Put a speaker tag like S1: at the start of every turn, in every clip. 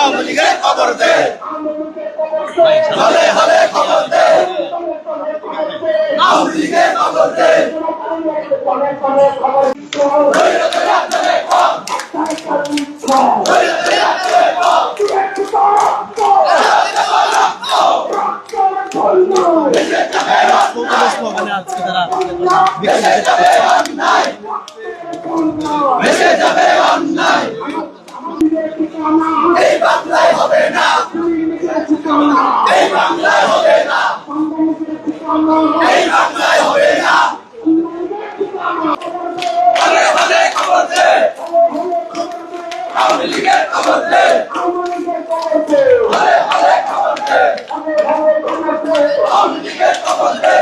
S1: আওয়ামী লীগের খবর দে, হলে হলে খবর দে, আওয়ামী লীগের খবর দে। ভেসে যাবে অন্যায়, এই বাংলায় হবে না, এই বাংলায় হবে না, এই বাংলায় হবে না। হলে হলে খবর দে, আওয়ামী লীগের খবর দে, হলে হলে খবর দে, আওয়ামী লীগের খবর দে,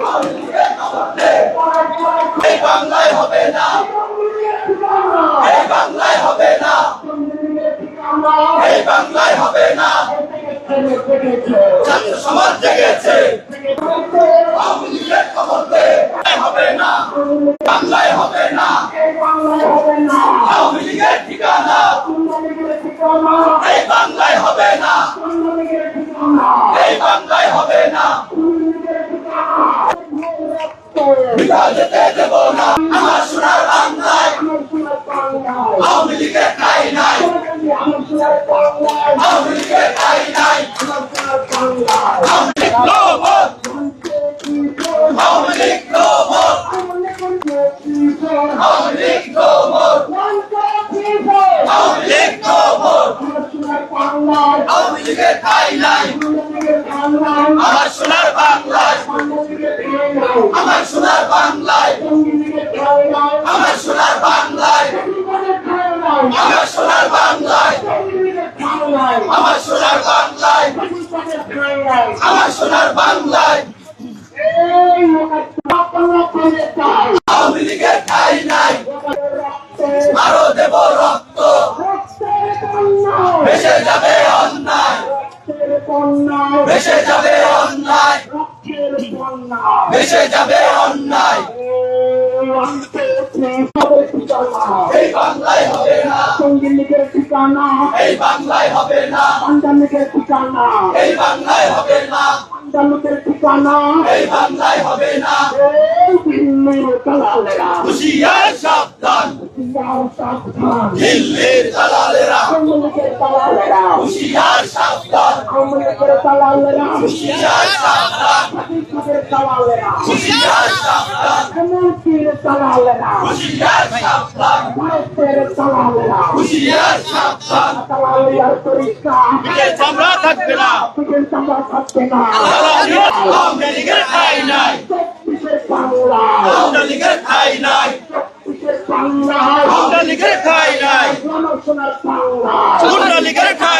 S1: আওয়ামী লীগের খবর দে। এই বাংলায় হবে না, এই বাংলায় হবে না, এই বাংলায় হবে না। ছাত্র সমাজ জেগেছে, আওয়ামী লীগের খবর দে, হবে না, বাংলায় হবে না, আওয়ামী লীগের ঠিকানা, এই বাংলায় হবে না, এই বাংলায় হবে না। যেতে দেব না আমার সোনার বাংলায়, আওয়ামী লীগের ঠাঁই নাই, আওয়ামী লীগের ঠাঁই নাই। Awami League no more, Awami League no more, Awami League no more, Awami League no more, Awami লীগের ঠাঁই নাই আমার সোনার বাংলায়, আমার সোনার বাংলায়, আমার সোনার বাংলায়, আমার সোনার বাংলায়, আমার সোনার বাংলায়, আমার সোনার বাংলায়। আওয়ামী লীগের ঠাঁই নাই, আরো দেব রক্ত, ভেসে যাবে অন্যায়, ভেসে যাবে অন্যায়, ভেসে যাবে অন্যায়। এই বাংলায় হবে না,
S2: লীগের ঠিকানা,
S1: এই বাংলায় হবে না,
S2: লীগের ঠিকানা,
S1: এই বাংলায় হবে না,
S2: লীগের ঠিকানা,
S1: এই বাংলায় হবে না।
S2: দিল্লির দালালেরা,
S1: হুঁশিয়ার সাবধান,
S2: সাবধান,
S1: দিল্লির দালালেরা,
S2: লীগের দালালেরা,
S1: হুঁশিয়ার সাবধান,
S2: লীগের দালালেরা,
S1: হুঁশিয়ার সাবধান,
S2: লীগের দালালেরা,
S1: হুঁশিয়ার সাবধান,
S2: এমনকির দালালেরা,
S1: হুঁশিয়ার সাবধান,
S2: ভারতের দালালেরা,
S1: হুঁশিয়ার সাবধান।
S2: দালালিয়ার তরিকা,
S1: পিঠের চামড়া থাকবে না,
S2: পিঠের চামড়া থাকবে না।
S1: আওয়ামী লীগের ঠাঁই নাই,
S2: পিঠের বাংলা,
S1: আওয়ামী লীগের ঠাঁই নাই,
S2: পিঠের বাংলা,
S1: আওয়ামী লীগের ঠাঁই নাই,
S2: জনসনের বাংলা,
S1: আওয়ামী লীগের ঠাঁই